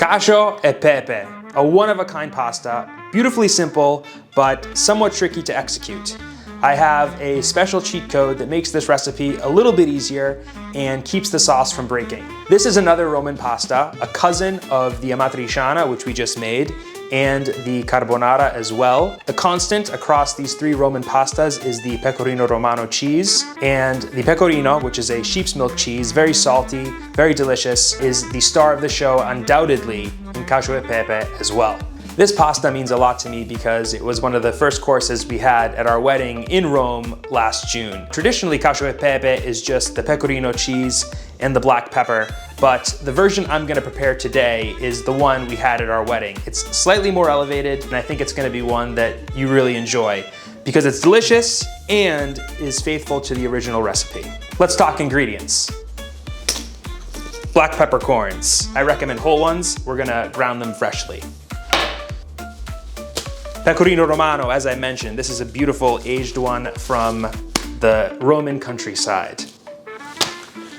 Cacio e Pepe, a one-of-a-kind pasta, beautifully simple, but somewhat tricky to execute. I have a special cheat code that makes this recipe a little bit easier and keeps the sauce from breaking. This is another Roman pasta, a cousin of the amatriciana, which we just made, and the carbonara as well. The constant across these three Roman pastas is the Pecorino Romano cheese, and the pecorino, which is a sheep's milk cheese, very salty, very delicious, is the star of the show undoubtedly in Cacio e Pepe as well. This pasta means a lot to me because it was one of the first courses we had at our wedding in Rome last June. Traditionally, Cacio e Pepe is just the pecorino cheese and the black pepper, but the version I'm gonna prepare today is the one we had at our wedding. It's slightly more elevated, and I think it's gonna be one that you really enjoy because it's delicious and is faithful to the original recipe. Let's talk ingredients. Black peppercorns. I recommend whole ones. We're gonna ground them freshly. Pecorino Romano, as I mentioned, this is a beautiful aged one from the Roman countryside.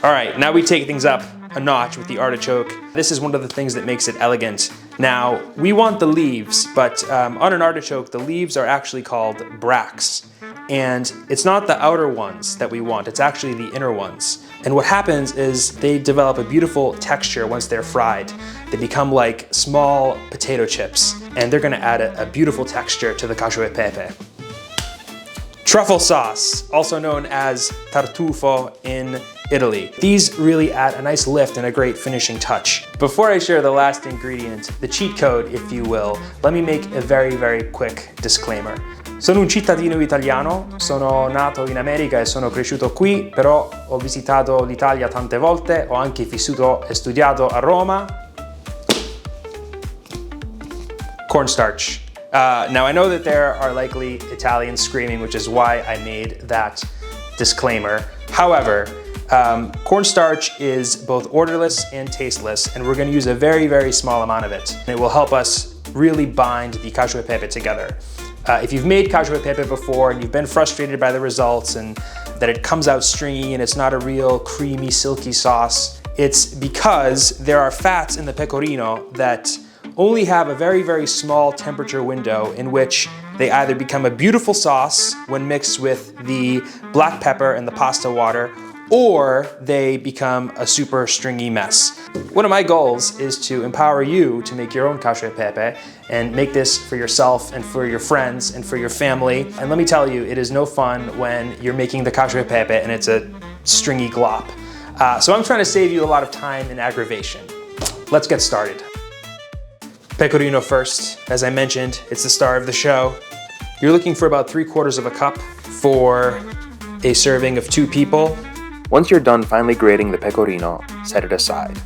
All right, now we take things up a notch with the artichoke. This is one of the things that makes it elegant. Now, we want the leaves, but on an artichoke, the leaves are actually called bracts. And it's not the outer ones that we want, it's actually the inner ones. And what happens is they develop a beautiful texture once they're fried. They become like small potato chips, and they're gonna add a beautiful texture to the cacio e pepe. Truffle sauce, also known as tartufo in Italy. These really add a nice lift and a great finishing touch. Before I share the last ingredient, the cheat code, if you will, let me make a very, very quick disclaimer. Sono un cittadino italiano, sono nato in America e sono cresciuto qui, però ho visitato l'Italia tante volte, ho anche vissuto e studiato a Roma. Cornstarch. Now I know that there are likely Italians screaming, which is why I made that disclaimer. However, cornstarch is both odorless and tasteless, and we're going to use a very, very small amount of it. And it will help us really bind the cacio e pepe together. If you've made cacio e pepe before and you've been frustrated by the results and that it comes out stringy and it's not a real creamy, silky sauce, it's because there are fats in the pecorino that only have a very, very small temperature window in which they either become a beautiful sauce when mixed with the black pepper and the pasta water, or they become a super stringy mess. One of my goals is to empower you to make your own cacio e pepe and make this for yourself and for your friends and for your family. And let me tell you, it is no fun when you're making the cacio e pepe and it's a stringy glop. So I'm trying to save you a lot of time and aggravation. Let's get started. Pecorino first. As I mentioned, it's the star of the show. You're looking for about 3/4 of a cup for a serving of 2 people. Once you're done finely grating the pecorino, set it aside.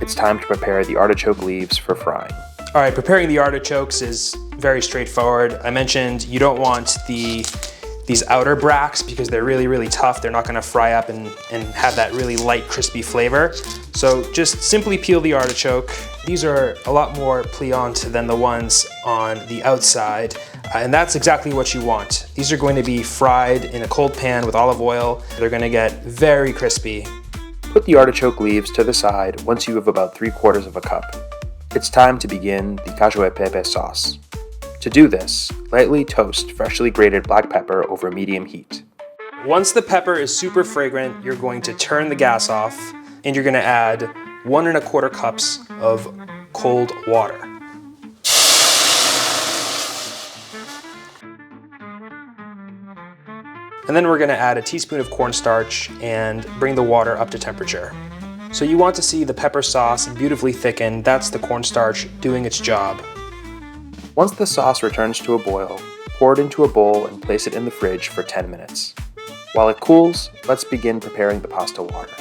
It's time to prepare the artichoke leaves for frying. All right, preparing the artichokes is very straightforward. I mentioned you don't want these outer bracts because they're really, really tough. They're not gonna fry up and have that really light, crispy flavor. So just simply peel the artichoke. These are a lot more pliant than the ones on the outside, and that's exactly what you want. These are going to be fried in a cold pan with olive oil. They're gonna get very crispy. Put the artichoke leaves to the side once you have about 3/4 of a cup. It's time to begin the cacio e pepe sauce. To do this, lightly toast freshly grated black pepper over medium heat. Once the pepper is super fragrant, you're going to turn the gas off and you're gonna add 1 1/4 cups of cold water. And then we're gonna add a teaspoon of cornstarch and bring the water up to temperature. So you want to see the pepper sauce beautifully thickened. That's the cornstarch doing its job. Once the sauce returns to a boil, pour it into a bowl and place it in the fridge for 10 minutes. While it cools, let's begin preparing the pasta water.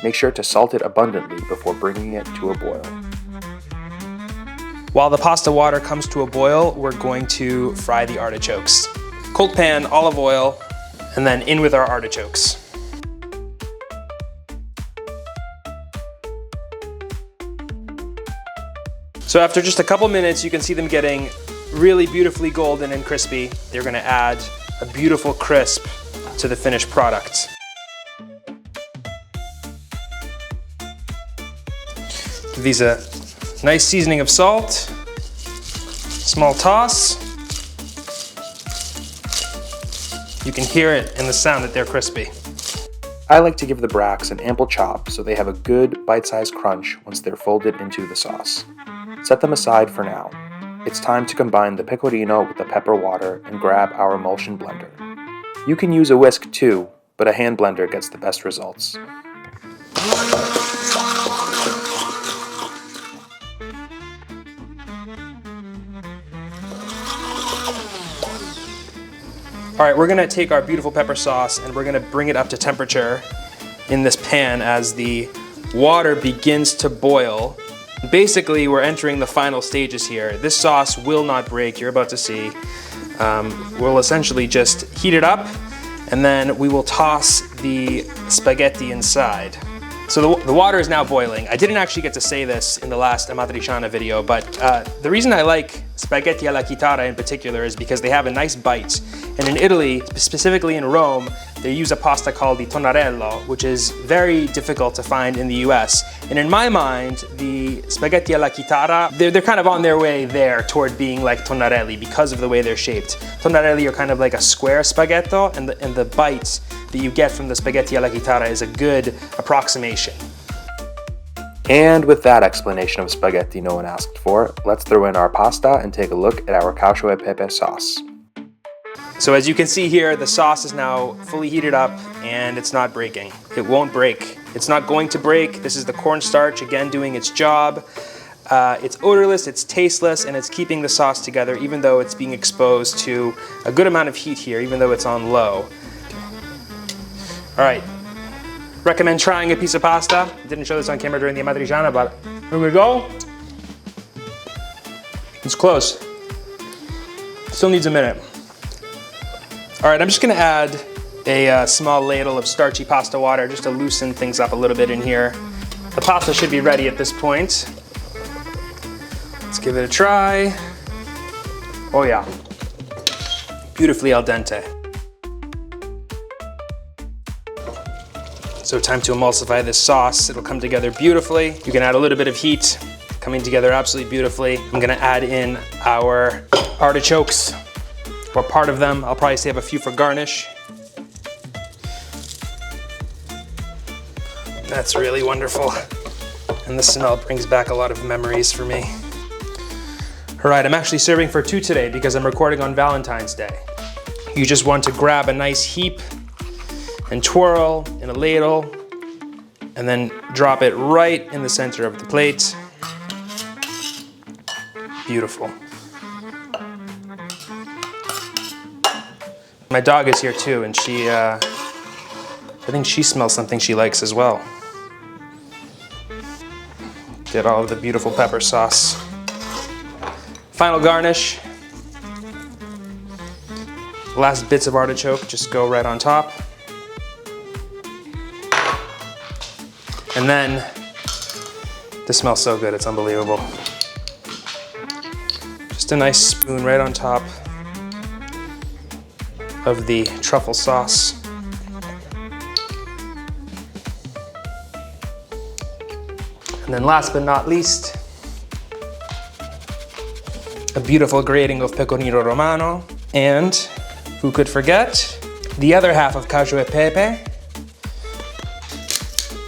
Make sure to salt it abundantly before bringing it to a boil. While the pasta water comes to a boil, we're going to fry the artichokes. Cold pan, olive oil, and then in with our artichokes. So after just a couple minutes, you can see them getting really beautifully golden and crispy. They're gonna add a beautiful crisp to the finished product. Give these a Nice seasoning of salt. Small toss. You can hear it in the sound that they're crispy. I like to give the bracts an ample chop so they have a good bite-sized crunch once they're folded into the sauce. Set them aside for now. It's time to combine the pecorino with the pepper water and grab our emulsion blender. You can use a whisk too, but a hand blender gets the best results. All right, we're gonna take our beautiful pepper sauce and we're gonna bring it up to temperature in this pan as the water begins to boil. Basically, we're entering the final stages here. This sauce will not break, you're about to see. We'll essentially just heat it up and then we will toss the spaghetti inside. So the water is now boiling. I didn't actually get to say this in the last amatriciana video, but the reason I like spaghetti alla chitarra in particular is because they have a nice bite. And in Italy, specifically in Rome, they use a pasta called the tonnarelli, which is very difficult to find in the US. And in my mind, the spaghetti alla chitarra, they're kind of on their way there toward being like tonnarelli because of the way they're shaped. Tonnarelli are kind of like a square spaghetto, and the bite that you get from the spaghetti alla chitarra is a good approximation. And with that explanation of spaghetti no one asked for, let's throw in our pasta and take a look at our cacio e pepe sauce. So as you can see here, the sauce is now fully heated up and it's not breaking. It won't break. It's not going to break. This is the cornstarch again doing its job. It's odorless, it's tasteless, and it's keeping the sauce together even though it's being exposed to a good amount of heat here, even though it's on low. All right, recommend trying a piece of pasta. Didn't show this on camera during the amatriciana, but here we go. It's close. Still needs a minute. All right, I'm just gonna add a small ladle of starchy pasta water just to loosen things up a little bit in here. The pasta should be ready at this point. Let's give it a try. Oh yeah, beautifully al dente. So time to emulsify this sauce. It'll come together beautifully. You can add a little bit of heat, coming together absolutely beautifully. I'm gonna add in our artichokes, or part of them. I'll probably save a few for garnish. That's really wonderful. And the smell brings back a lot of memories for me. All right, I'm actually serving for two today because I'm recording on Valentine's Day. You just want to grab a nice heap and twirl in a ladle and then drop it right in the center of the plate. Beautiful. My dog is here too, and she, I think she smells something she likes as well. Get all of the beautiful pepper sauce. Final garnish. Last bits of artichoke just go right on top. And then, this smells so good, it's unbelievable. Just a nice spoon right on top of the truffle sauce. And then last but not least, a beautiful grating of Pecorino Romano. And, who could forget, the other half of Cacio e Pepe.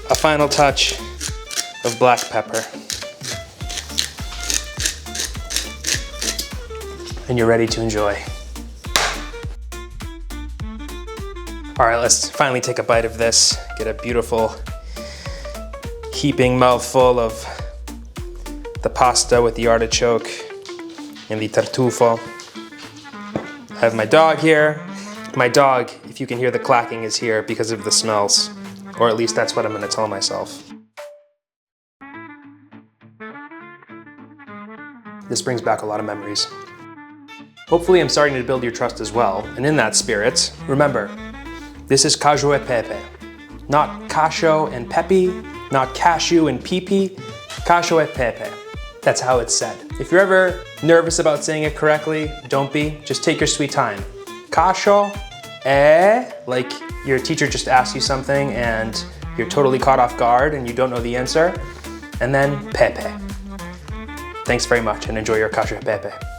A final touch of black pepper. And you're ready to enjoy. All right, let's finally take a bite of this. Get a beautiful heaping mouthful of the pasta with the artichoke and the tartufo. I have my dog here. My dog, if you can hear the clacking, is here because of the smells. Or at least that's what I'm gonna tell myself. This brings back a lot of memories. Hopefully I'm starting to build your trust as well. And in that spirit, remember, this is Cacio e Pepe. Not Cacio and Pepe, not cashew and peepee, Cacio e Pepe. That's how it's said. If you're ever nervous about saying it correctly, don't be. Just take your sweet time. Cacio e, like your teacher just asked you something and you're totally caught off guard and you don't know the answer. And then Pepe. Thanks very much and enjoy your cacio e pepe.